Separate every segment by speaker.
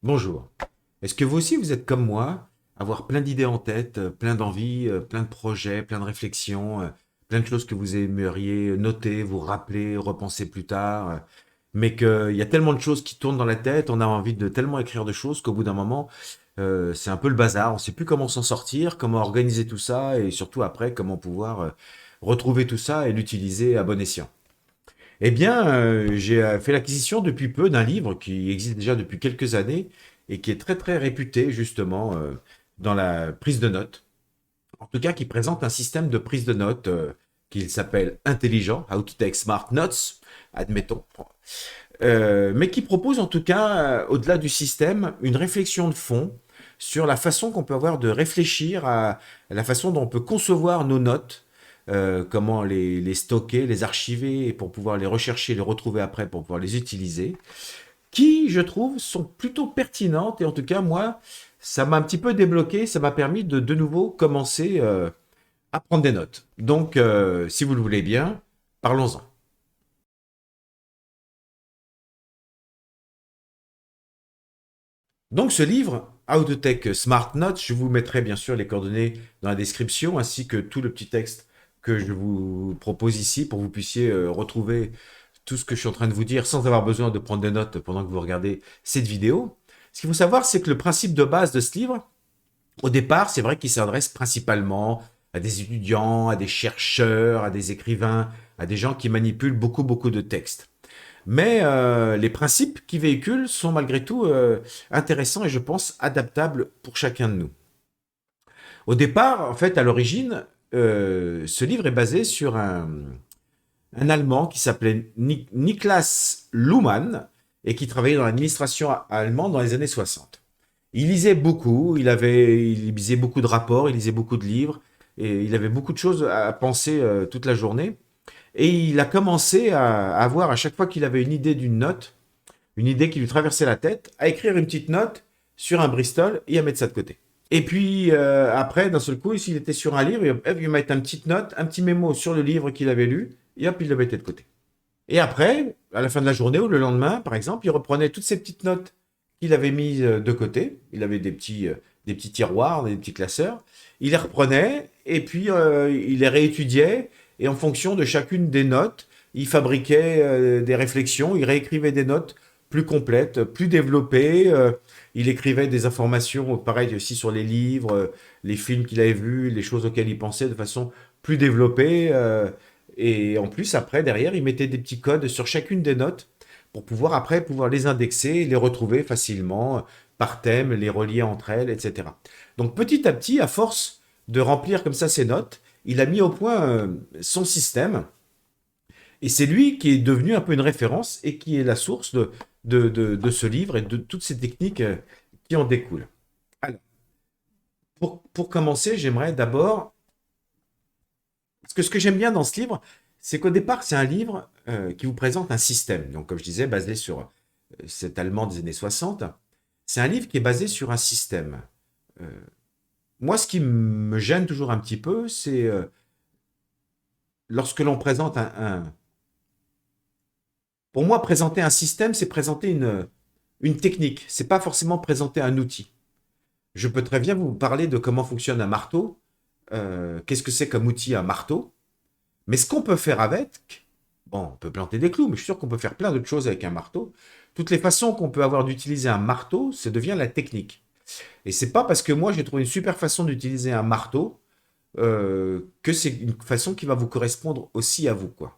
Speaker 1: Bonjour. Est-ce que vous aussi, vous êtes comme moi, avoir plein d'idées en tête, plein d'envies, plein de projets, plein de réflexions, plein de choses que vous aimeriez noter, vous rappeler, repenser plus tard, mais qu'il y a tellement de choses qui tournent dans la tête, on a envie de tellement écrire de choses qu'au bout d'un moment, c'est un peu le bazar, on ne sait plus comment s'en sortir, comment organiser tout ça, et surtout après, comment pouvoir retrouver tout ça et l'utiliser à bon escient. Eh bien, j'ai fait l'acquisition depuis peu d'un livre qui existe déjà depuis quelques années et qui est très très réputé justement dans la prise de notes. En tout cas, qui présente un système de prise de notes qui s'appelle intelligent, How to Take Smart Notes, admettons. Mais qui propose en tout cas, au-delà du système, une réflexion de fond sur la façon qu'on peut avoir de réfléchir à la façon dont on peut concevoir nos notes, comment les stocker, les archiver pour pouvoir les rechercher, les retrouver après pour pouvoir les utiliser, qui, je trouve, sont plutôt pertinentes et en tout cas, moi, ça m'a un petit peu débloqué, ça m'a permis de nouveau commencer à prendre des notes. Donc, si vous le voulez bien, parlons-en. Donc ce livre, How to Take Smart Notes, je vous mettrai bien sûr les coordonnées dans la description, ainsi que tout le petit texte que je vous propose ici pour que vous puissiez retrouver tout ce que je suis en train de vous dire sans avoir besoin de prendre des notes pendant que vous regardez cette vidéo. Ce qu'il faut savoir, c'est que le principe de base de ce livre, au départ, c'est vrai qu'il s'adresse principalement à des étudiants, à des chercheurs, à des écrivains, à des gens qui manipulent beaucoup de textes. Mais les principes qu'il véhicule sont malgré tout intéressants et je pense adaptables pour chacun de nous. Au départ, en fait, à l'origine, ce livre est basé sur un Allemand qui s'appelait Niklas Luhmann et qui travaillait dans l'administration allemande dans les années 60. Il lisait beaucoup, il lisait beaucoup de rapports, il lisait beaucoup de livres et il avait beaucoup de choses à penser toute la journée. Et il a commencé à avoir, à chaque fois qu'il avait une idée d'une note, une idée qui lui traversait la tête, à écrire une petite note sur un Bristol et à mettre ça de côté. Et puis après, d'un seul coup, s'il était sur un livre, il mettait une petite note, un petit mémo sur le livre qu'il avait lu, et hop, il le mettait de côté. Et après, à la fin de la journée ou le lendemain, par exemple, il reprenait toutes ces petites notes qu'il avait mises de côté. Il avait des petits tiroirs, des petits classeurs. Il les reprenait et puis il les réétudiait. Et en fonction de chacune des notes, il fabriquait des réflexions, il réécrivait des notes plus complètes, plus développées. Il écrivait des informations, pareil aussi sur les livres, les films qu'il avait vus, les choses auxquelles il pensait de façon plus développée. Et en plus, après, derrière, il mettait des petits codes sur chacune des notes pour pouvoir après pouvoir les indexer, les retrouver facilement par thème, les relier entre elles, etc. Donc petit à petit, à force de remplir comme ça ses notes, il a mis au point son système et c'est lui qui est devenu un peu une référence et qui est la source de ce livre et de toutes ces techniques qui en découlent. Alors, pour commencer, j'aimerais d'abord parce que ce que j'aime bien dans ce livre, c'est qu'au départ, c'est un livre qui vous présente un système. Donc, comme je disais, basé sur cet Allemand des années 60. C'est un livre qui est basé sur un système. Euh, Moi, ce qui me gêne toujours un petit peu, c'est lorsque l'on présente Pour moi, présenter un système, c'est présenter une technique. C'est pas forcément présenter un outil. Je peux très bien vous parler de comment fonctionne un marteau. Qu'est-ce que c'est comme outil un marteau? Mais ce qu'on peut faire avec, bon, on peut planter des clous, mais je suis sûr qu'on peut faire plein d'autres choses avec un marteau. Toutes les façons qu'on peut avoir d'utiliser un marteau, ça devient la technique. Et c'est pas parce que moi j'ai trouvé une super façon d'utiliser un marteau que c'est une façon qui va vous correspondre aussi à vous, quoi.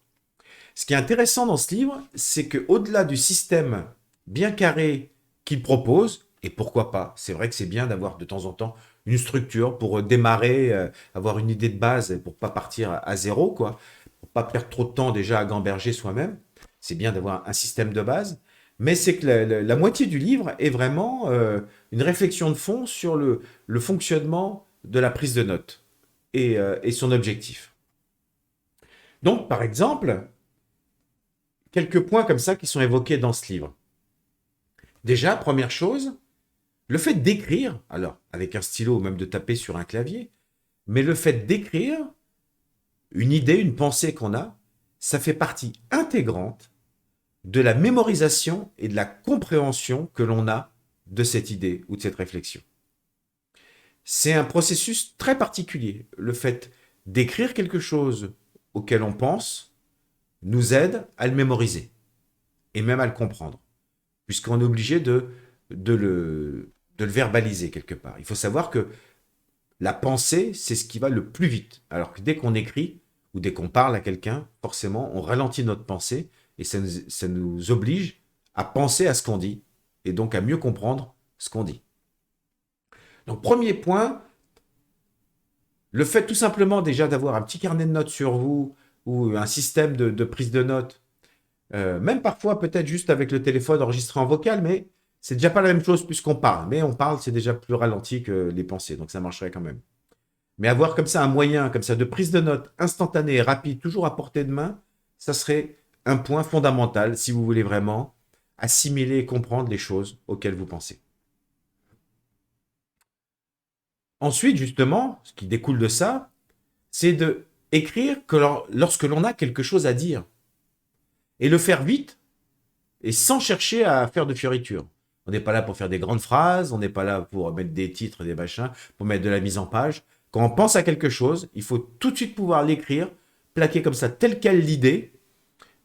Speaker 1: Ce qui est intéressant dans ce livre, c'est que au-delà du système bien carré qu'il propose, et pourquoi pas, c'est vrai que c'est bien d'avoir de temps en temps une structure pour démarrer, avoir une idée de base pour pas partir à zéro, quoi, pour pas perdre trop de temps déjà à gamberger soi-même. C'est bien d'avoir un système de base, mais c'est que la moitié du livre est vraiment une réflexion de fond sur le fonctionnement de la prise de notes et son objectif. Donc, par exemple, quelques points comme ça qui sont évoqués dans ce livre. Déjà, première chose, le fait d'écrire, alors avec un stylo ou même de taper sur un clavier, mais le fait d'écrire une idée, une pensée qu'on a, ça fait partie intégrante de la mémorisation et de la compréhension que l'on a de cette idée ou de cette réflexion. C'est un processus très particulier. Le fait d'écrire quelque chose auquel on pense nous aide à le mémoriser et même à le comprendre, puisqu'on est obligé de le verbaliser quelque part. Il faut savoir que la pensée, c'est ce qui va le plus vite. Alors que dès qu'on écrit ou dès qu'on parle à quelqu'un, forcément, on ralentit notre pensée et ça nous oblige à penser à ce qu'on dit et donc à mieux comprendre ce qu'on dit. Donc, premier point, le fait tout simplement déjà d'avoir un petit carnet de notes sur vous ou un système de prise de notes, même parfois peut-être juste avec le téléphone enregistré en vocal, mais c'est déjà pas la même chose puisqu'on parle. Mais on parle, c'est déjà plus ralenti que les pensées, donc ça marcherait quand même. Mais avoir comme ça un moyen comme ça de prise de notes instantanée et rapide, toujours à portée de main, ça serait un point fondamental si vous voulez vraiment assimiler et comprendre les choses auxquelles vous pensez. Ensuite, justement, ce qui découle de ça, c'est de écrire que lorsque l'on a quelque chose à dire et le faire vite et sans chercher à faire de fioritures. On n'est pas là pour faire des grandes phrases, on n'est pas là pour mettre des titres, des machins, pour mettre de la mise en page. Quand on pense à quelque chose, il faut tout de suite pouvoir l'écrire, plaquer comme ça, telle quelle l'idée,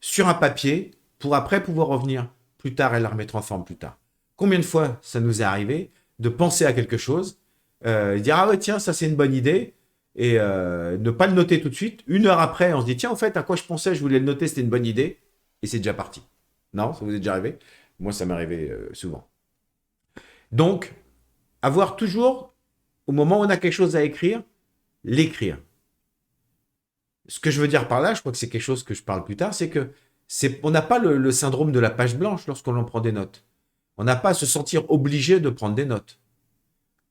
Speaker 1: sur un papier, pour après pouvoir revenir plus tard et la remettre en forme plus tard. Combien de fois ça nous est arrivé de penser à quelque chose, dire ah ouais tiens ça c'est une bonne idée, et ne pas le noter tout de suite. Une heure après, on se dit tiens en fait à quoi je pensais, je voulais le noter, c'était une bonne idée, et c'est déjà parti. Non, ça vous est déjà arrivé? Moi ça m'est arrivé souvent. Donc, avoir toujours, au moment où on a quelque chose à écrire, l'écrire. Ce que je veux dire par là, je crois que c'est quelque chose que je parle plus tard, c'est que on n'a pas le syndrome de la page blanche lorsqu'on en prend des notes. On n'a pas à se sentir obligé de prendre des notes.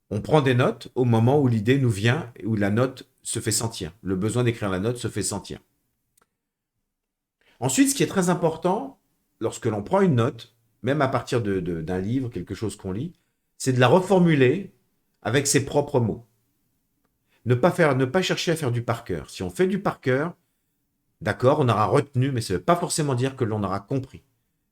Speaker 1: On prend des notes au moment où l'idée nous vient et où la note se fait sentir. Le besoin d'écrire la note se fait sentir. Ensuite, ce qui est très important, lorsque l'on prend une note, même à partir d'un livre, quelque chose qu'on lit, c'est de la reformuler avec ses propres mots. Ne pas chercher à faire du par cœur. Si on fait du par cœur, d'accord, on aura retenu, mais ça ne veut pas forcément dire que l'on aura compris.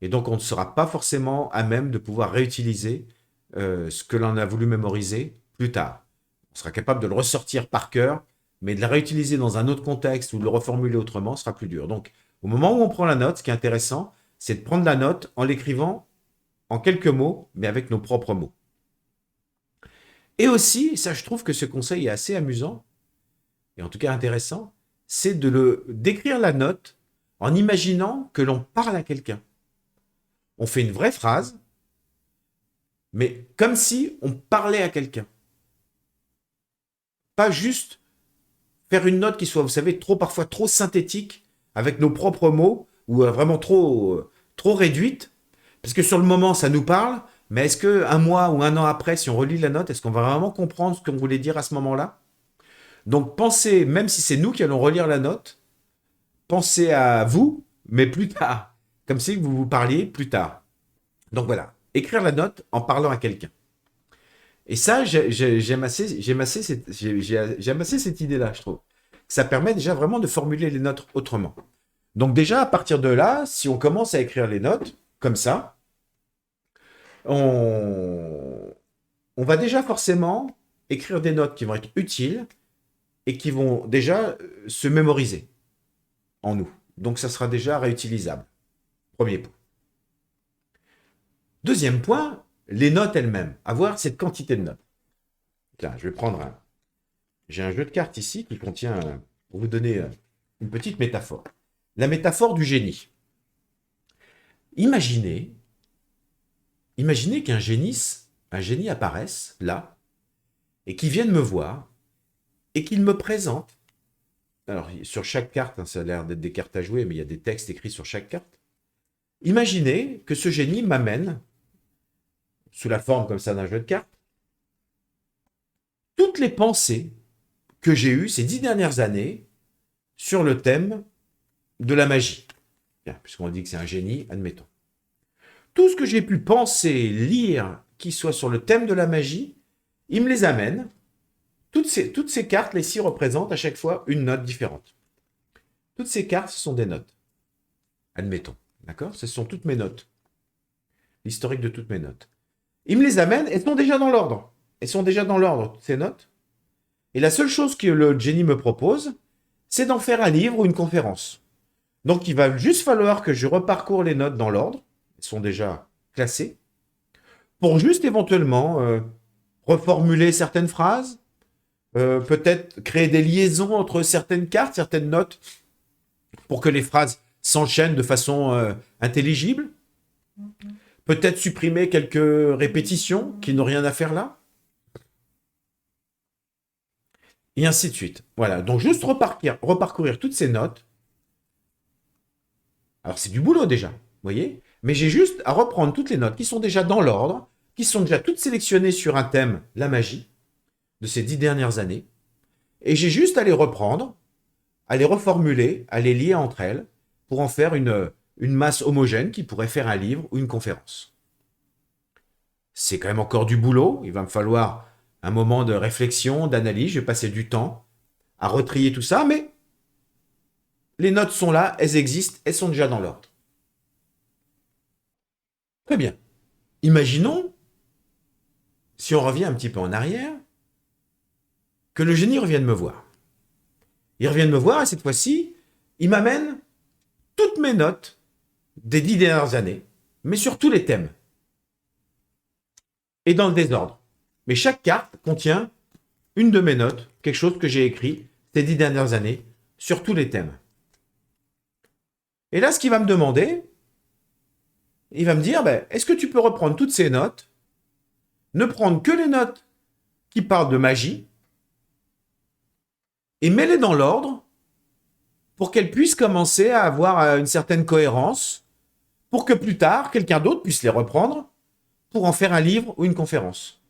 Speaker 1: Et donc, on ne sera pas forcément à même de pouvoir réutiliser ce que l'on a voulu mémoriser plus tard. On sera capable de le ressortir par cœur, mais de la réutiliser dans un autre contexte ou de le reformuler autrement sera plus dur. Donc, au moment où on prend la note, ce qui est intéressant, c'est de prendre la note en l'écrivant en quelques mots, mais avec nos propres mots. Et aussi, ça je trouve que ce conseil est assez amusant, et en tout cas intéressant, c'est d'écrire la note en imaginant que l'on parle à quelqu'un. On fait une vraie phrase, mais comme si on parlait à quelqu'un. Pas juste faire une note qui soit, vous savez, parfois trop synthétique, avec nos propres mots, ou vraiment trop réduite, parce que sur le moment, ça nous parle, mais est-ce qu'un mois ou un an après, si on relit la note, est-ce qu'on va vraiment comprendre ce qu'on voulait dire à ce moment-là? Donc pensez, même si c'est nous qui allons relire la note, pensez à vous, mais plus tard, comme si vous vous parliez plus tard. Donc voilà, écrire la note en parlant à quelqu'un. Et ça, j'aime assez cette idée-là, je trouve. Ça permet déjà vraiment de formuler les notes autrement. Donc déjà, à partir de là, si on commence à écrire les notes, comme ça, on va déjà forcément écrire des notes qui vont être utiles et qui vont déjà se mémoriser en nous. Donc ça sera déjà réutilisable. Premier point. Deuxième point, les notes elles-mêmes. Avoir cette quantité de notes. Tiens, je vais prendre un... J'ai un jeu de cartes ici qui contient, pour vous donner une petite métaphore. La métaphore du génie. Imaginez qu'un génie apparaisse là, et qu'il vienne me voir, et qu'il me présente. Alors, sur chaque carte, hein, ça a l'air d'être des cartes à jouer, mais il y a des textes écrits sur chaque carte. Imaginez que ce génie m'amène, sous la forme comme ça d'un jeu de cartes, toutes les pensées que j'ai eues ces 10 dernières années sur le thème de la magie. Bien, puisqu'on dit que c'est un génie, admettons. Tout ce que j'ai pu penser, lire, qui soit sur le thème de la magie, il me les amène. Toutes ces cartes, ici, représentent à chaque fois une note différente. Toutes ces cartes, ce sont des notes. Admettons. D'accord? Ce sont toutes mes notes. L'historique de toutes mes notes. Il me les amène, elles sont déjà dans l'ordre. Elles sont déjà dans l'ordre, ces notes. Et la seule chose que le Jenny me propose, c'est d'en faire un livre ou une conférence. Donc il va juste falloir que je reparcours les notes dans l'ordre, elles sont déjà classées, pour juste éventuellement reformuler certaines phrases, peut-être créer des liaisons entre certaines cartes, certaines notes, pour que les phrases s'enchaînent de façon intelligible. Peut-être supprimer quelques répétitions qui n'ont rien à faire là. Et ainsi de suite. Voilà, donc juste reparcourir toutes ces notes. Alors c'est du boulot déjà, vous voyez. Mais j'ai juste à reprendre toutes les notes qui sont déjà dans l'ordre, qui sont déjà toutes sélectionnées sur un thème, la magie, de ces 10 dernières années. Et j'ai juste à les reprendre, à les reformuler, à les lier entre elles, pour en faire une masse homogène qui pourrait faire un livre ou une conférence. C'est quand même encore du boulot, il va me falloir un moment de réflexion, d'analyse, je vais passer du temps à retrier tout ça, mais les notes sont là, elles existent, elles sont déjà dans l'ordre. Très bien. Imaginons, si on revient un petit peu en arrière, que le génie revienne me voir. Il revient me voir et cette fois-ci, il m'amène toutes mes notes des 10 dernières années, mais sur tous les thèmes. Et dans le désordre. Mais chaque carte contient une de mes notes, quelque chose que j'ai écrit ces 10 dernières années, sur tous les thèmes. Et là, ce qu'il va me demander, il va me dire, est-ce que tu peux reprendre toutes ces notes, ne prendre que les notes qui parlent de magie, et mets-les dans l'ordre pour qu'elles puissent commencer à avoir une certaine cohérence, pour que plus tard, quelqu'un d'autre puisse les reprendre pour en faire un livre ou une conférence.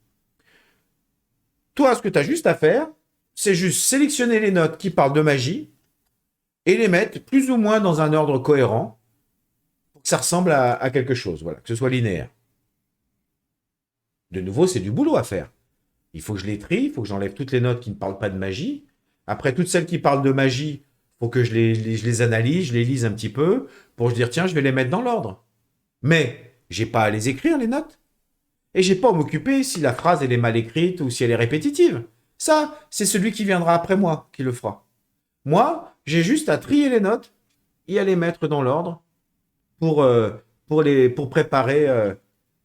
Speaker 1: Toi, ce que tu as juste à faire, c'est juste sélectionner les notes qui parlent de magie et les mettre plus ou moins dans un ordre cohérent pour que ça ressemble à quelque chose, voilà, que ce soit linéaire. De nouveau, c'est du boulot à faire. Il faut que je les trie, il faut que j'enlève toutes les notes qui ne parlent pas de magie. Après, toutes celles qui parlent de magie, il faut que je les analyse, je les lise un petit peu pour se dire, tiens, je vais les mettre dans l'ordre. Mais j'ai pas à les écrire, les notes. Et j'ai pas à m'occuper si la phrase elle est mal écrite ou si elle est répétitive. Ça, c'est celui qui viendra après moi qui le fera. Moi, j'ai juste à trier les notes et à les mettre dans l'ordre pour préparer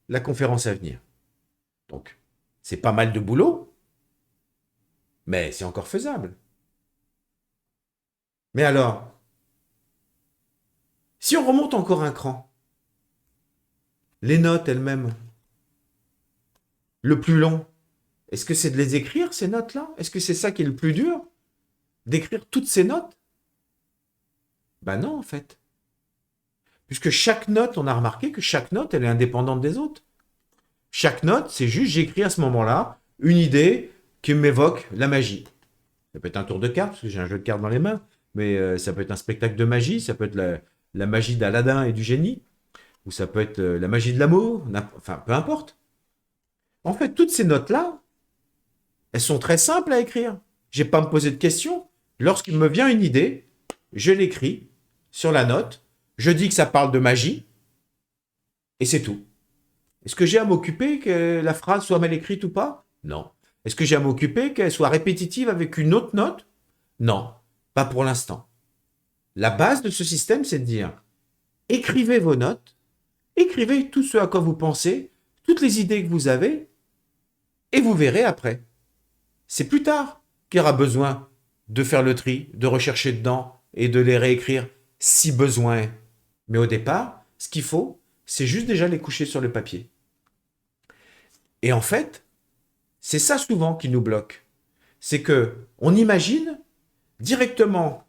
Speaker 1: la conférence à venir. Donc, c'est pas mal de boulot, mais c'est encore faisable. Mais alors, si on remonte encore un cran, les notes elles-mêmes, le plus long, est-ce que c'est de les écrire, ces notes-là? Est-ce que c'est ça qui est le plus dur? D'écrire toutes ces notes? Ben non, en fait. Puisque chaque note, on a remarqué que chaque note, elle est indépendante des autres. Chaque note, c'est juste, j'écris à ce moment-là une idée qui m'évoque la magie. Ça peut être un tour de cartes, parce que j'ai un jeu de cartes dans les mains, mais ça peut être un spectacle de magie, ça peut être la magie d'Aladin et du génie, ou ça peut être la magie de l'amour, enfin, peu importe. En fait, toutes ces notes-là, elles sont très simples à écrire. J'ai pas à me poser de questions. Lorsqu'il me vient une idée, je l'écris sur la note, je dis que ça parle de magie, et c'est tout. Est-ce que j'ai à m'occuper que la phrase soit mal écrite ou pas? Non. Est-ce que j'ai à m'occuper qu'elle soit répétitive avec une autre note? Non, pas pour l'instant. La base de ce système, c'est de dire, écrivez vos notes, écrivez tout ce à quoi vous pensez, toutes les idées que vous avez, et vous verrez après. C'est plus tard qu'il y aura besoin de faire le tri, de rechercher dedans et de les réécrire si besoin est. Mais au départ, ce qu'il faut, c'est juste déjà les coucher sur le papier. Et en fait, c'est ça souvent qui nous bloque. C'est que on imagine directement,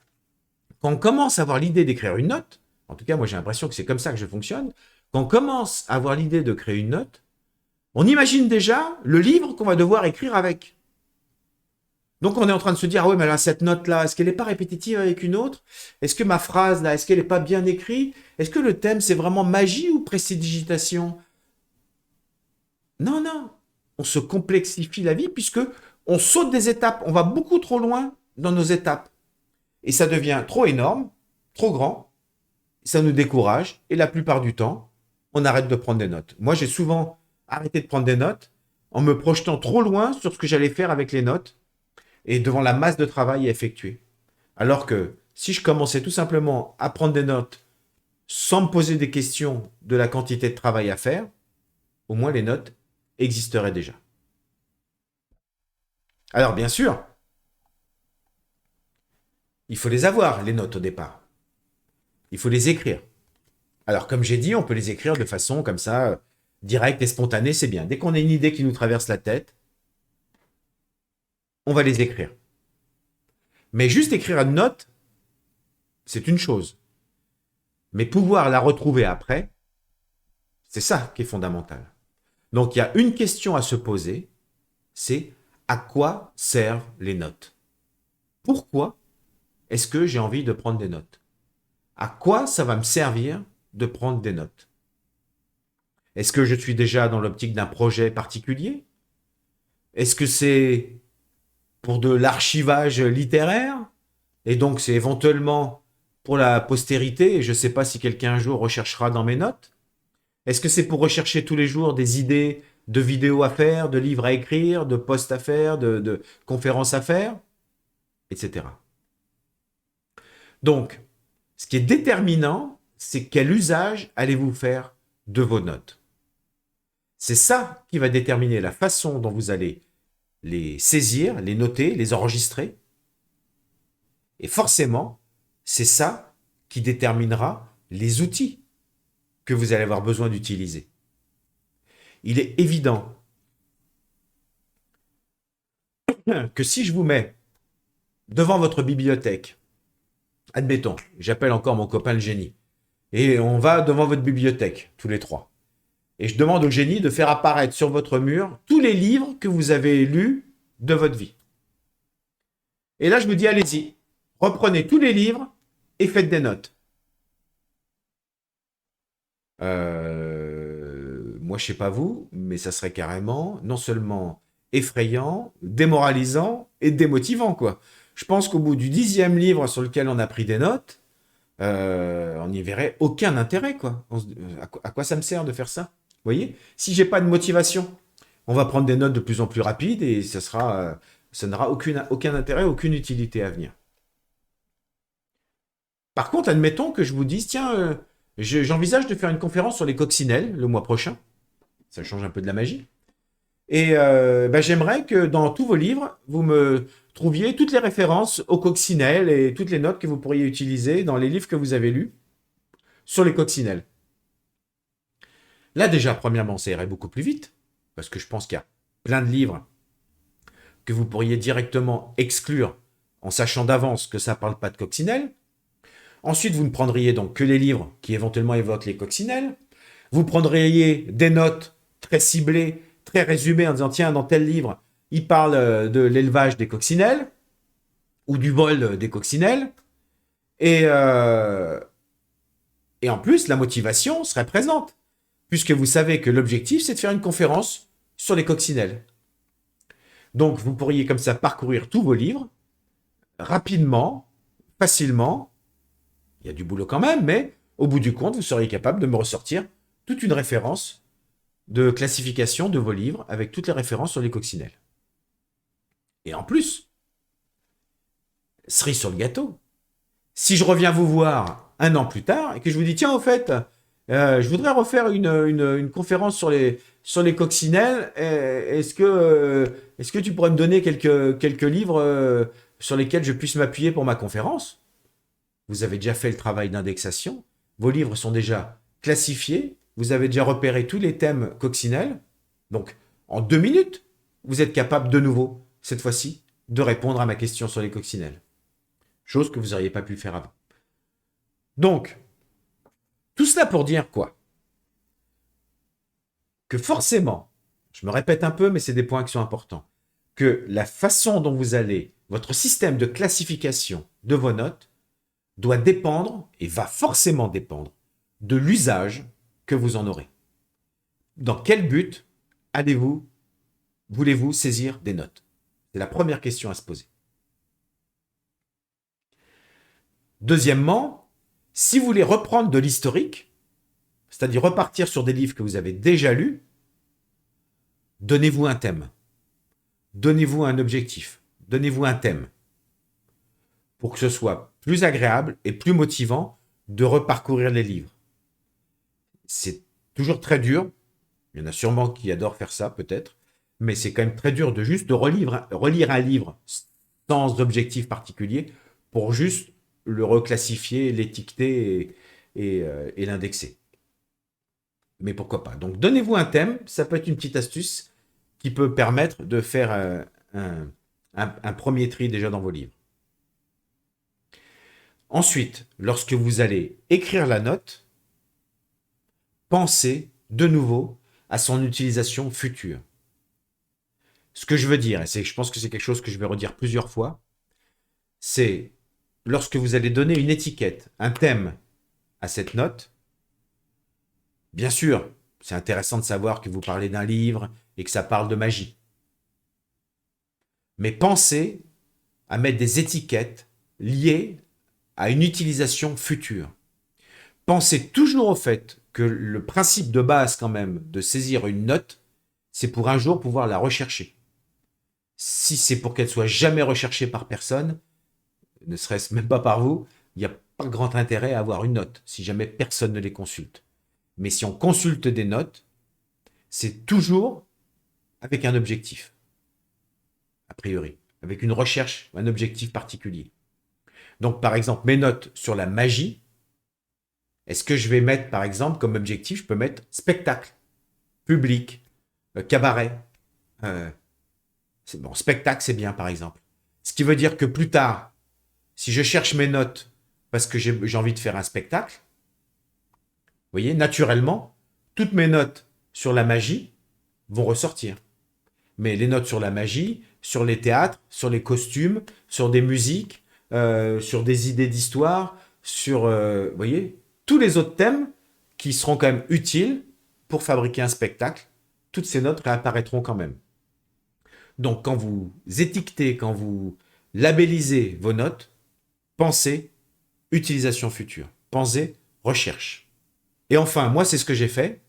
Speaker 1: quand on commence à avoir l'idée d'écrire une note, en tout cas moi j'ai l'impression que c'est comme ça que je fonctionne, quand on commence à avoir l'idée de créer une note, on imagine déjà le livre qu'on va devoir écrire avec. Donc on est en train de se dire, ah ouais, mais là, cette note-là, est-ce qu'elle n'est pas répétitive avec une autre? Est-ce que ma phrase, là, est-ce qu'elle n'est pas bien écrite? Est-ce que le thème, c'est vraiment magie ou prestidigitation? Non, non. On se complexifie la vie puisque on saute des étapes. On va beaucoup trop loin dans nos étapes. Et ça devient trop énorme, trop grand. Ça nous décourage. Et la plupart du temps, on arrête de prendre des notes. Moi, j'ai souvent arrêter de prendre des notes en me projetant trop loin sur ce que j'allais faire avec les notes et devant la masse de travail à effectuer. Alors que si je commençais tout simplement à prendre des notes sans me poser des questions de la quantité de travail à faire, au moins les notes existeraient déjà. Alors bien sûr, il faut les avoir, les notes au départ. Il faut les écrire. Alors comme j'ai dit, on peut les écrire de façon comme ça, directe et spontanée, c'est bien. Dès qu'on a une idée qui nous traverse la tête, on va les écrire. Mais juste écrire une note, c'est une chose. Mais pouvoir la retrouver après, c'est ça qui est fondamental. Donc il y a une question à se poser, c'est à quoi servent les notes? Pourquoi est-ce que j'ai envie de prendre des notes? À quoi ça va me servir de prendre des notes? Est-ce que je suis déjà dans l'optique d'un projet particulier? Est-ce que c'est pour de l'archivage littéraire? Et donc c'est éventuellement pour la postérité, et je ne sais pas si quelqu'un un jour recherchera dans mes notes. Est-ce que c'est pour rechercher tous les jours des idées de vidéos à faire, de livres à écrire, de posts à faire, de conférences à faire, etc. Donc, ce qui est déterminant, c'est quel usage allez-vous faire de vos notes. C'est ça qui va déterminer la façon dont vous allez les saisir, les noter, les enregistrer. Et forcément, c'est ça qui déterminera les outils que vous allez avoir besoin d'utiliser. Il est évident que si je vous mets devant votre bibliothèque, admettons, j'appelle encore mon copain le génie, et on va devant votre bibliothèque, tous les trois, et je demande au génie de faire apparaître sur votre mur tous les livres que vous avez lus de votre vie. Et là, je vous dis, allez-y, reprenez tous les livres et faites des notes. Moi, je sais pas vous, mais ça serait carrément non seulement effrayant, démoralisant et démotivant, quoi. Je pense qu'au bout du 10e livre sur lequel on a pris des notes, on n'y verrait aucun intérêt, quoi. À quoi ça me sert de faire ça? Vous voyez? Si j'ai pas de motivation, on va prendre des notes de plus en plus rapides et ça n'aura aucun intérêt, aucune utilité à venir. Par contre, admettons que je vous dise, tiens, j'envisage de faire une conférence sur les coccinelles le mois prochain. Ça change un peu de la magie. Et j'aimerais que dans tous vos livres, vous me trouviez toutes les références aux coccinelles et toutes les notes que vous pourriez utiliser dans les livres que vous avez lus sur les coccinelles. Là, déjà, premièrement, ça irait beaucoup plus vite, parce que je pense qu'il y a plein de livres que vous pourriez directement exclure en sachant d'avance que ça ne parle pas de coccinelles. Ensuite, vous ne prendriez donc que les livres qui éventuellement évoquent les coccinelles. Vous prendriez des notes très ciblées, très résumées en disant tiens, dans tel livre, il parle de l'élevage des coccinelles ou du vol des coccinelles. Et en plus, la motivation serait présente, puisque vous savez que l'objectif, c'est de faire une conférence sur les coccinelles. Donc, vous pourriez comme ça parcourir tous vos livres rapidement, facilement. Il y a du boulot quand même, mais au bout du compte, vous seriez capable de me ressortir toute une référence de classification de vos livres avec toutes les références sur les coccinelles. Et en plus, cerise sur le gâteau, si je reviens vous voir un an plus tard et que je vous dis tiens, au fait, je voudrais refaire une conférence sur les coccinelles, est-ce que tu pourrais me donner quelques livres sur lesquels je puisse m'appuyer pour ma conférence? Vous avez déjà fait le travail d'indexation, vos livres sont déjà classifiés, vous avez déjà repéré tous les thèmes coccinelles, donc en 2 minutes, vous êtes capable de nouveau, cette fois-ci, de répondre à ma question sur les coccinelles. Chose que vous n'auriez pas pu faire avant. Donc, tout cela pour dire quoi? Que forcément, je me répète un peu, mais c'est des points qui sont importants, que la façon dont vous allez, votre système de classification de vos notes, doit dépendre, et va forcément dépendre, de l'usage que vous en aurez. Dans quel but voulez-vous saisir des notes? C'est la première question à se poser. Deuxièmement, si vous voulez reprendre de l'historique, c'est-à-dire repartir sur des livres que vous avez déjà lus, Donnez-vous un thème. Donnez-vous un objectif. Donnez-vous un thème. Pour que ce soit plus agréable et plus motivant de reparcourir les livres. C'est toujours très dur. Il y en a sûrement qui adorent faire ça, peut-être. Mais c'est quand même très dur de juste de relire un livre sans objectif particulier pour juste le reclassifier, l'étiqueter et l'indexer. Mais pourquoi pas. Donc, donnez-vous un thème. Ça peut être une petite astuce qui peut permettre de faire un premier tri déjà dans vos livres. Ensuite, lorsque vous allez écrire la note, pensez de nouveau à son utilisation future. Ce que je veux dire, et je pense que c'est quelque chose que je vais redire plusieurs fois, c'est lorsque vous allez donner une étiquette, un thème à cette note, bien sûr, c'est intéressant de savoir que vous parlez d'un livre et que ça parle de magie. Mais pensez à mettre des étiquettes liées à une utilisation future. Pensez toujours au fait que le principe de base quand même de saisir une note, c'est pour un jour pouvoir la rechercher. Si c'est pour qu'elle soit jamais recherchée par personne, ne serait-ce même pas par vous, il n'y a pas grand intérêt à avoir une note si jamais personne ne les consulte. Mais si on consulte des notes, c'est toujours avec un objectif, a priori, avec une recherche, un objectif particulier. Donc, par exemple, mes notes sur la magie, est-ce que je vais mettre, par exemple, comme objectif, je peux mettre spectacle, public, cabaret. Bon, spectacle, c'est bien, par exemple. Ce qui veut dire que plus tard, si je cherche mes notes parce que j'ai envie de faire un spectacle, vous voyez, naturellement, toutes mes notes sur la magie vont ressortir. Mais les notes sur la magie, sur les théâtres, sur les costumes, sur des musiques, sur des idées d'histoire, sur, vous voyez, tous les autres thèmes qui seront quand même utiles pour fabriquer un spectacle, toutes ces notes réapparaîtront quand même. Donc, quand vous étiquetez, quand vous labellisez vos notes, pensez utilisation future, pensez recherche. Et enfin, moi, c'est ce que j'ai fait.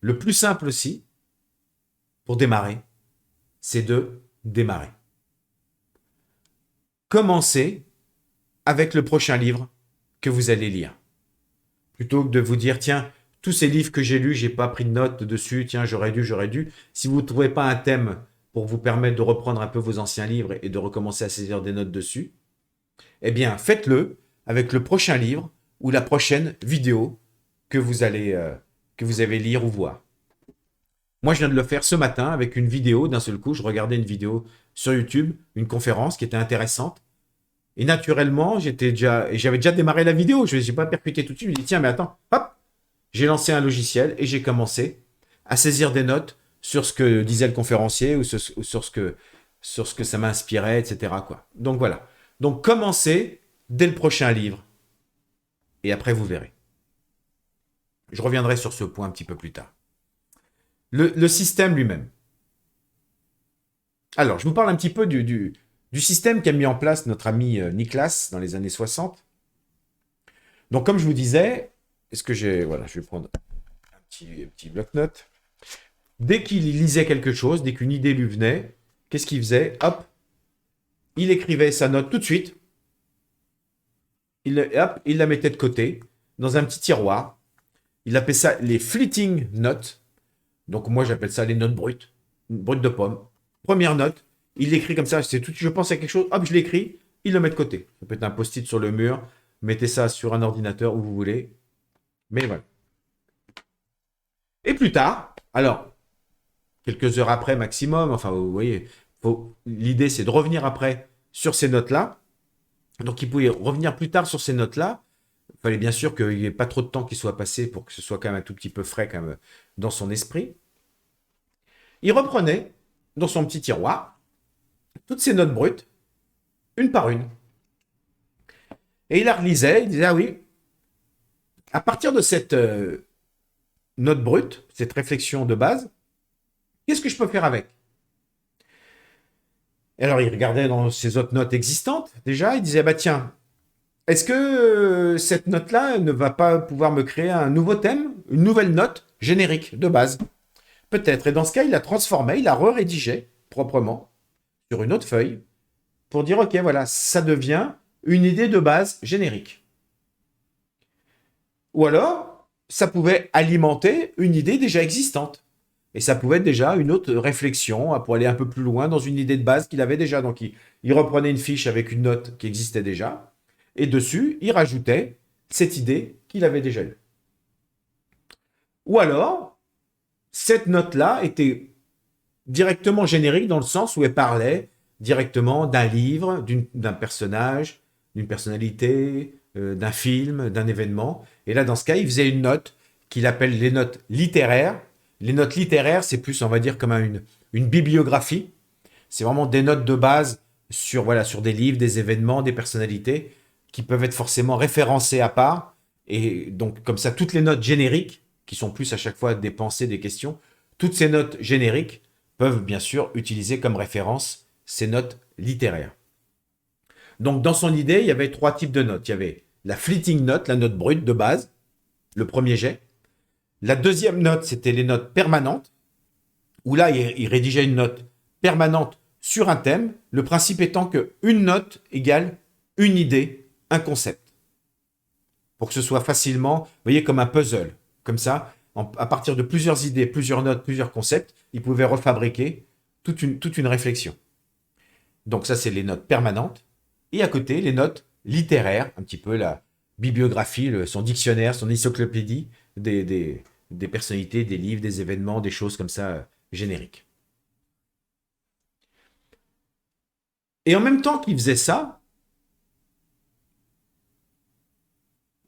Speaker 1: Le plus simple aussi, pour démarrer, c'est de démarrer. Commencez avec le prochain livre que vous allez lire. Plutôt que de vous dire, tiens, tous ces livres que j'ai lus, j'ai pas pris de notes dessus, tiens, j'aurais dû. Si vous ne trouvez pas un thème pour vous permettre de reprendre un peu vos anciens livres et de recommencer à saisir des notes dessus, eh bien, faites-le avec le prochain livre ou la prochaine vidéo que vous allez lire ou voir. Moi, je viens de le faire ce matin avec une vidéo. D'un seul coup, je regardais une vidéo sur YouTube, une conférence qui était intéressante. Et naturellement, j'avais déjà démarré la vidéo. Je n'ai pas percuté tout de suite. Je me dis, tiens, mais attends, hop, j'ai lancé un logiciel et j'ai commencé à saisir des notes sur ce que disait le conférencier ou sur ce que ça m'inspirait, etc., quoi. Donc voilà. Donc commencez dès le prochain livre et après vous verrez. Je reviendrai sur ce point un petit peu plus tard. Le système lui-même. Alors, je vous parle un petit peu du système qu'a mis en place notre ami Niklas dans les années 60. Donc, comme je vous disais, voilà, je vais prendre un petit bloc-notes. Dès qu'il lisait quelque chose, dès qu'une idée lui venait, qu'est-ce qu'il faisait? Hop, il écrivait sa note tout de suite. Il la mettait de côté, dans un petit tiroir. Il appelait ça les fleeting notes. Donc moi, j'appelle ça les notes brutes de pomme. Première note, il l'écrit comme ça, c'est tout. Je pense à quelque chose, hop, je l'écris, il le met de côté. Ça peut être un post-it sur le mur, mettez ça sur un ordinateur où vous voulez. Mais voilà. Et plus tard, alors, quelques heures après maximum, enfin, vous voyez, l'idée c'est de revenir après sur ces notes-là. Donc il pouvait revenir plus tard sur ces notes-là. Il fallait bien sûr qu'il n'y ait pas trop de temps qui soit passé pour que ce soit quand même un tout petit peu frais quand même dans son esprit. Il reprenait dans son petit tiroir toutes ces notes brutes, une par une. Et il la relisait, il disait, ah oui, à partir de cette note brute, cette réflexion de base, qu'est-ce que je peux faire avec? Et alors il regardait dans ses autres notes existantes, déjà, il disait, bah tiens, est-ce que cette note-là ne va pas pouvoir me créer un nouveau thème, une nouvelle note générique de base? Peut-être. Et dans ce cas, il l'a transformé, il l'a re-rédigé proprement sur une autre feuille pour dire, OK, voilà, ça devient une idée de base générique. Ou alors, ça pouvait alimenter une idée déjà existante. Et ça pouvait être déjà une autre réflexion pour aller un peu plus loin dans une idée de base qu'il avait déjà. Donc, il reprenait une fiche avec une note qui existait déjà. Et dessus, il rajoutait cette idée qu'il avait déjà eue. Ou alors, cette note-là était directement générique dans le sens où elle parlait directement d'un livre, d'un personnage, d'une personnalité, d'un film, d'un événement. Et là, dans ce cas, il faisait une note qu'il appelle les notes littéraires. Les notes littéraires, c'est plus, on va dire, comme une bibliographie. C'est vraiment des notes de base sur, voilà, sur des livres, des événements, des personnalités qui peuvent être forcément référencées à part. Et donc, comme ça, toutes les notes génériques, qui sont plus à chaque fois des pensées, des questions, toutes ces notes génériques peuvent bien sûr utiliser comme référence ces notes littéraires. Donc, dans son idée, il y avait 3 types de notes. Il y avait la fleeting note, la note brute de base, le premier jet. La deuxième note, c'était les notes permanentes, où là, il rédigeait une note permanente sur un thème, le principe étant qu'une note égale une idée, un concept. Pour que ce soit facilement, vous voyez, comme un puzzle. Comme ça, à partir de plusieurs idées, plusieurs notes, plusieurs concepts, il pouvait refabriquer toute une réflexion. Donc ça, c'est les notes permanentes. Et à côté, les notes littéraires, un petit peu la bibliographie, son dictionnaire, son encyclopédie des personnalités, des livres, des événements, des choses comme ça génériques. Et en même temps qu'il faisait ça,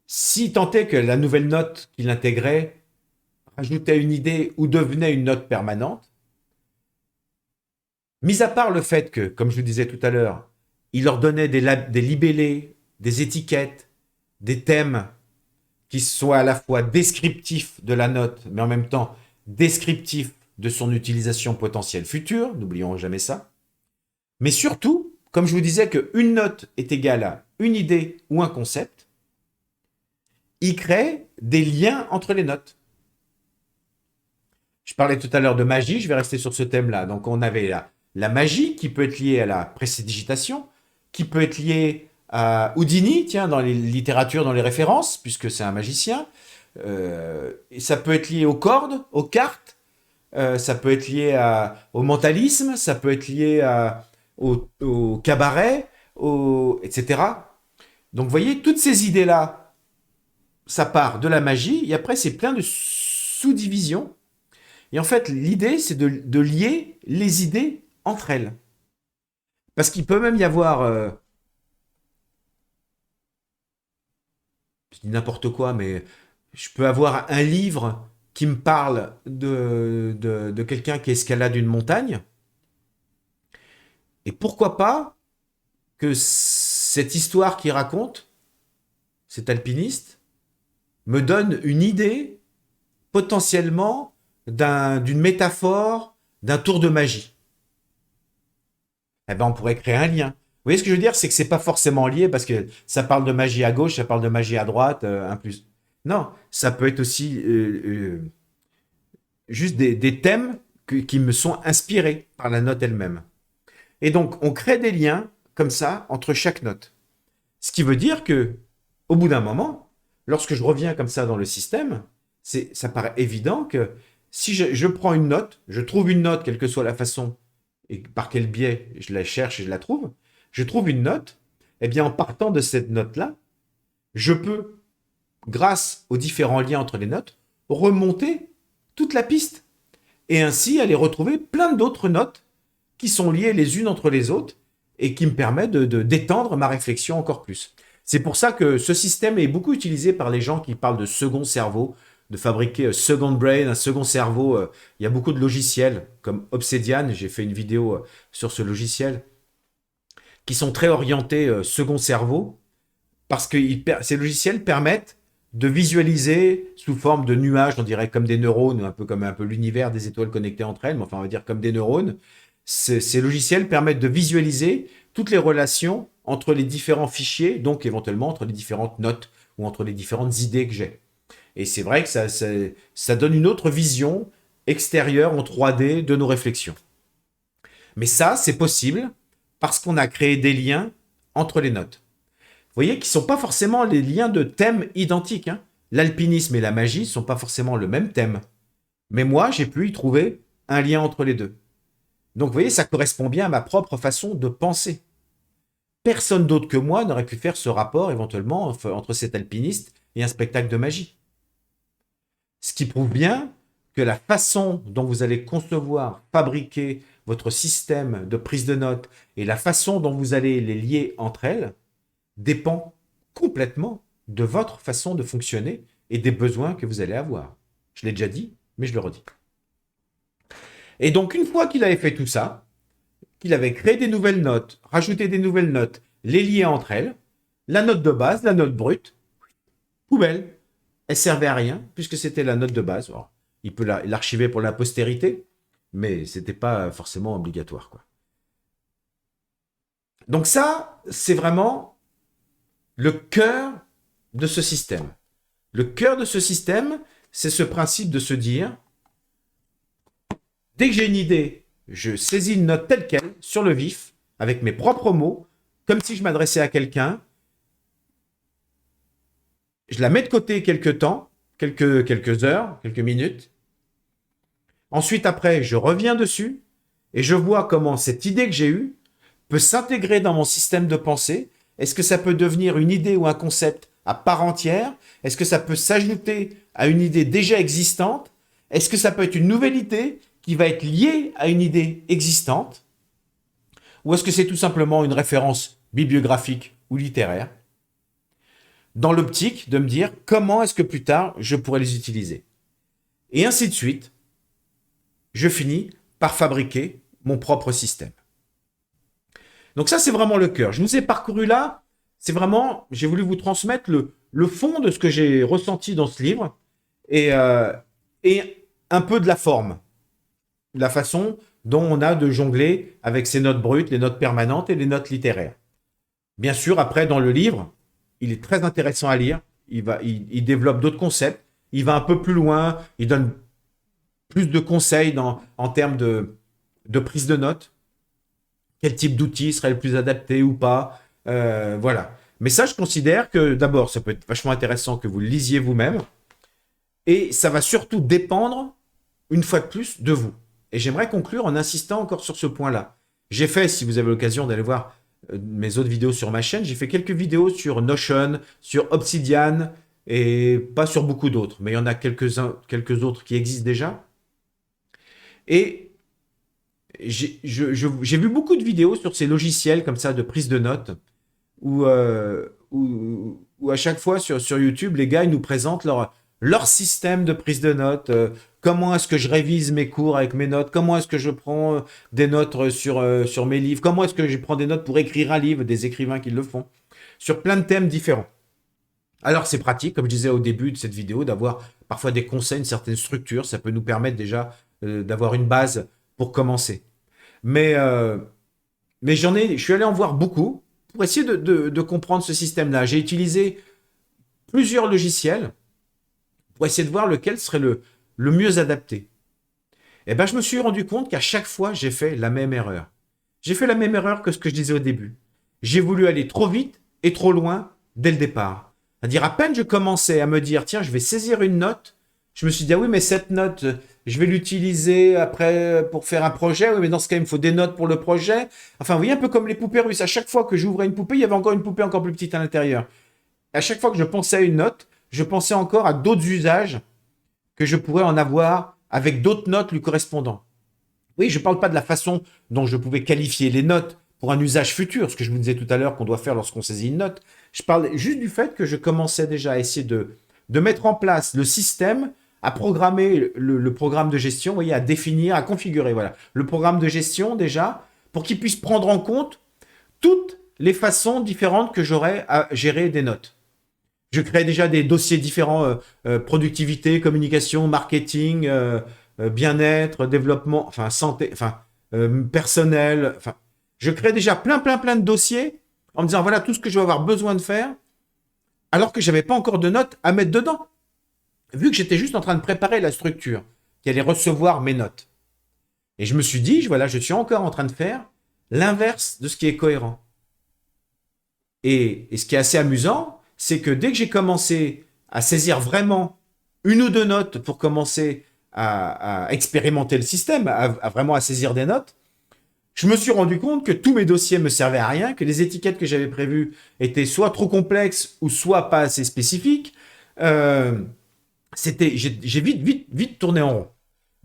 Speaker 1: si tant est que la nouvelle note qu'il intégrait rajoutait une idée ou devenait une note permanente, mis à part le fait que, comme je vous disais tout à l'heure, il leur donnait des libellés, des étiquettes, des thèmes qui soient à la fois descriptifs de la note, mais en même temps descriptifs de son utilisation potentielle future, n'oublions jamais ça. Mais surtout, comme je vous disais qu'une note est égale à une idée ou un concept, il crée des liens entre les notes. Je parlais tout à l'heure de magie, je vais rester sur ce thème-là. Donc on avait la magie qui peut être liée à la précédigitation, qui peut être liée à Houdini, tiens, dans les littératures, dans les références, puisque c'est un magicien. Et ça peut être lié aux cordes, aux cartes, ça peut être lié au mentalisme, ça peut être lié au cabaret, etc. Donc vous voyez, toutes ces idées-là, ça part de la magie, et après c'est plein de sous-divisions. Et en fait, l'idée, c'est de lier les idées entre elles. Parce qu'il peut même y avoir, je dis n'importe quoi, mais je peux avoir un livre qui me parle de quelqu'un qui escalade une montagne. Et pourquoi pas que cette histoire qu'il raconte, cet alpiniste, me donne une idée potentiellement d'une métaphore, d'un tour de magie. Eh ben, on pourrait créer un lien. Vous voyez ce que je veux dire? C'est que c'est pas forcément lié parce que ça parle de magie à gauche, ça parle de magie à droite, un plus. Non, ça peut être aussi juste des thèmes qui me sont inspirés par la note elle-même. Et donc, on crée des liens comme ça entre chaque note. Ce qui veut dire que, au bout d'un moment, lorsque je reviens comme ça dans le système, ça paraît évident que si je prends une note, je trouve une note, quelle que soit la façon et par quel biais je la cherche et je la trouve, je trouve une note, eh bien en partant de cette note-là, je peux, grâce aux différents liens entre les notes, remonter toute la piste et ainsi aller retrouver plein d'autres notes qui sont liées les unes entre les autres et qui me permettent d'étendre ma réflexion encore plus. C'est pour ça que ce système est beaucoup utilisé par les gens qui parlent de second cerveau, de fabriquer second brain, un second cerveau. Il y a beaucoup de logiciels comme Obsidian, j'ai fait une vidéo sur ce logiciel, qui sont très orientés second cerveau, parce que ces logiciels permettent de visualiser sous forme de nuages, on dirait comme des neurones, un peu comme l'univers des étoiles connectées entre elles, mais enfin on va dire comme des neurones. Ces logiciels permettent de visualiser toutes les relations entre les différents fichiers, donc éventuellement entre les différentes notes ou entre les différentes idées que j'ai. Et c'est vrai que ça donne une autre vision extérieure en 3D de nos réflexions. Mais ça, c'est possible parce qu'on a créé des liens entre les notes. Vous voyez qu'ils ne sont pas forcément les liens de thèmes identiques. Hein. L'alpinisme et la magie ne sont pas forcément le même thème. Mais moi, j'ai pu y trouver un lien entre les deux. Donc, vous voyez, ça correspond bien à ma propre façon de penser. Personne d'autre que moi n'aurait pu faire ce rapport éventuellement entre cet alpiniste et un spectacle de magie. Ce qui prouve bien que la façon dont vous allez concevoir, fabriquer votre système de prise de notes et la façon dont vous allez les lier entre elles dépend complètement de votre façon de fonctionner et des besoins que vous allez avoir. Je l'ai déjà dit, mais je le redis. Et donc, une fois qu'il avait fait tout ça, qu'il avait créé des nouvelles notes, rajouté des nouvelles notes, les lier entre elles, la note de base, la note brute, poubelle. Elle servait à rien, puisque c'était la note de base. Alors, il peut l'archiver pour la postérité, mais ce n'était pas forcément obligatoire, quoi. Donc ça, c'est vraiment le cœur de ce système. Le cœur de ce système, c'est ce principe de se dire, dès que j'ai une idée, je saisis une note telle quelle, sur le vif, avec mes propres mots, comme si je m'adressais à quelqu'un. Je la mets de côté quelques temps, quelques heures, quelques minutes. Ensuite, après, je reviens dessus et je vois comment cette idée que j'ai eue peut s'intégrer dans mon système de pensée. Est-ce que ça peut devenir une idée ou un concept à part entière? Est-ce que ça peut s'ajouter à une idée déjà existante? Est-ce que ça peut être une nouvelle idée qui va être liée à une idée existante? Ou est-ce que c'est tout simplement une référence bibliographique ou littéraire? Dans l'optique de me dire comment est-ce que plus tard je pourrais les utiliser. Et ainsi de suite, je finis par fabriquer mon propre système. Donc ça, c'est vraiment le cœur. Je vous ai parcouru là, c'est vraiment, j'ai voulu vous transmettre le fond de ce que j'ai ressenti dans ce livre et un peu de la forme, de la façon dont on a de jongler avec ces notes brutes, les notes permanentes et les notes littéraires. Bien sûr, après, dans le livre, il est très intéressant à lire. Il développe d'autres concepts. Il va un peu plus loin. Il donne plus de conseils en termes de prise de notes. Quel type d'outil serait le plus adapté ou pas. Voilà. Mais ça, je considère que d'abord, ça peut être vachement intéressant que vous le lisiez vous-même. Et ça va surtout dépendre, une fois de plus, de vous. Et j'aimerais conclure en insistant encore sur ce point-là. J'ai fait, si vous avez l'occasion d'aller voir mes autres vidéos sur ma chaîne, j'ai fait quelques vidéos sur Notion, sur Obsidian et pas sur beaucoup d'autres, mais il y en a quelques autres qui existent déjà. Et j'ai vu beaucoup de vidéos sur ces logiciels comme ça de prise de notes où à chaque fois sur YouTube, les gars ils nous présentent leur système de prise de notes. Comment est-ce que je révise mes cours avec mes notes? Comment est-ce que je prends des notes sur mes livres? Comment est-ce que je prends des notes pour écrire un livre? Des écrivains qui le font. Sur plein de thèmes différents. Alors c'est pratique, comme je disais au début de cette vidéo, d'avoir parfois des conseils, une certaine structure. Ça peut nous permettre déjà d'avoir une base pour commencer. Mais je suis allé en voir beaucoup pour essayer de comprendre ce système-là. J'ai utilisé plusieurs logiciels pour essayer de voir lequel serait le mieux adapté. Et ben, je me suis rendu compte qu'à chaque fois, j'ai fait la même erreur. J'ai fait la même erreur que ce que je disais au début. J'ai voulu aller trop vite et trop loin dès le départ. C'est-à-dire, à peine je commençais à me dire, tiens, je vais saisir une note, je me suis dit, ah oui, mais cette note, je vais l'utiliser après pour faire un projet. Oui, mais dans ce cas, il me faut des notes pour le projet. Enfin, vous voyez, un peu comme les poupées russes. À chaque fois que j'ouvrais une poupée, il y avait encore une poupée encore plus petite à l'intérieur. À chaque fois que je pensais à une note, je pensais encore à d'autres usages que je pourrais en avoir avec d'autres notes lui correspondant. Oui, je ne parle pas de la façon dont je pouvais qualifier les notes pour un usage futur, ce que je vous disais tout à l'heure qu'on doit faire lorsqu'on saisit une note. Je parle juste du fait que je commençais déjà à essayer de mettre en place le système, à programmer le programme de gestion, vous voyez, à définir, à configurer, voilà, le programme de gestion déjà, pour qu'il puisse prendre en compte toutes les façons différentes que j'aurais à gérer des notes. Je crée déjà des dossiers différents, productivité, communication, marketing, bien-être, développement, enfin santé, enfin personnel. Enfin, je crée déjà plein de dossiers en me disant voilà tout ce que je vais avoir besoin de faire, alors que j'avais pas encore de notes à mettre dedans, vu que j'étais juste en train de préparer la structure. qui allait recevoir mes notes. Et je me suis dit, voilà, je suis encore en train de faire l'inverse de ce qui est cohérent. Et ce qui est assez amusant, c'est que dès que j'ai commencé à saisir vraiment une ou deux notes pour commencer à expérimenter le système, à vraiment à saisir des notes, je me suis rendu compte que tous mes dossiers me servaient à rien, que les étiquettes que j'avais prévues étaient soit trop complexes ou soit pas assez spécifiques. J'ai vite tourné en rond.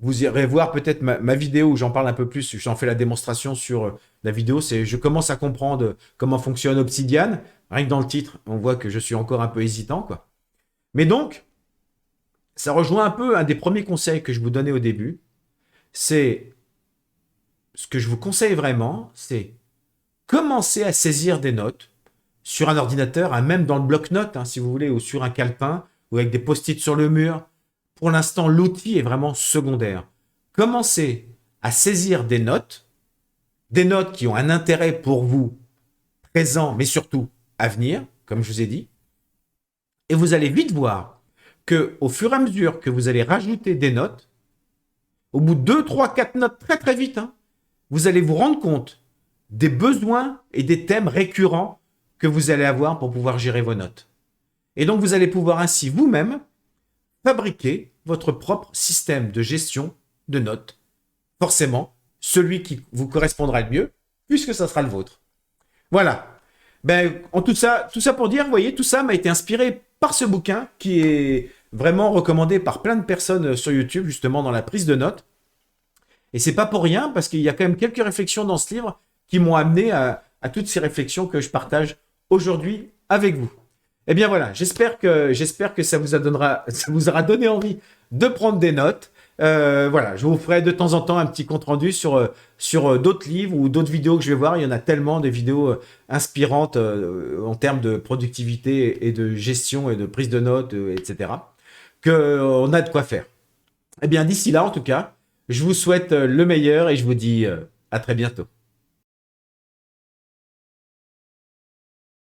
Speaker 1: Vous irez voir peut-être ma vidéo où j'en parle un peu plus, j'en fais la démonstration sur la vidéo, c'est je commence à comprendre comment fonctionne Obsidian. Rien que dans le titre, on voit que je suis encore un peu hésitant, quoi. Mais donc, ça rejoint un peu un des premiers conseils que je vous donnais au début. C'est ce que je vous conseille vraiment, c'est commencer à saisir des notes sur un ordinateur, hein, même dans le bloc-notes, hein, si vous voulez, ou sur un calepin, ou avec des post-it sur le mur. Pour l'instant, l'outil est vraiment secondaire. Commencez à saisir des notes qui ont un intérêt pour vous présent, mais surtout à venir, comme je vous ai dit. Et vous allez vite voir que au fur et à mesure que vous allez rajouter des notes, au bout de 2, 3, 4 notes très très vite, hein, vous allez vous rendre compte des besoins et des thèmes récurrents que vous allez avoir pour pouvoir gérer vos notes. Et donc vous allez pouvoir ainsi vous-même fabriquer votre propre système de gestion de notes. Forcément, celui qui vous correspondra le mieux, puisque ça sera le vôtre. Voilà. Ben, en tout ça pour dire, vous voyez, tout ça m'a été inspiré par ce bouquin qui est vraiment recommandé par plein de personnes sur YouTube, justement dans la prise de notes. Et c'est pas pour rien, parce qu'il y a quand même quelques réflexions dans ce livre qui m'ont amené à toutes ces réflexions que je partage aujourd'hui avec vous. Eh bien voilà, j'espère que ça vous aura donné envie de prendre des notes. Voilà, je vous ferai de temps en temps un petit compte rendu sur d'autres livres ou d'autres vidéos que je vais voir. Il y en a tellement de vidéos inspirantes en termes de productivité et de gestion et de prise de notes, etc. qu'on a de quoi faire. Eh bien d'ici là, en tout cas, je vous souhaite le meilleur et je vous dis à très bientôt.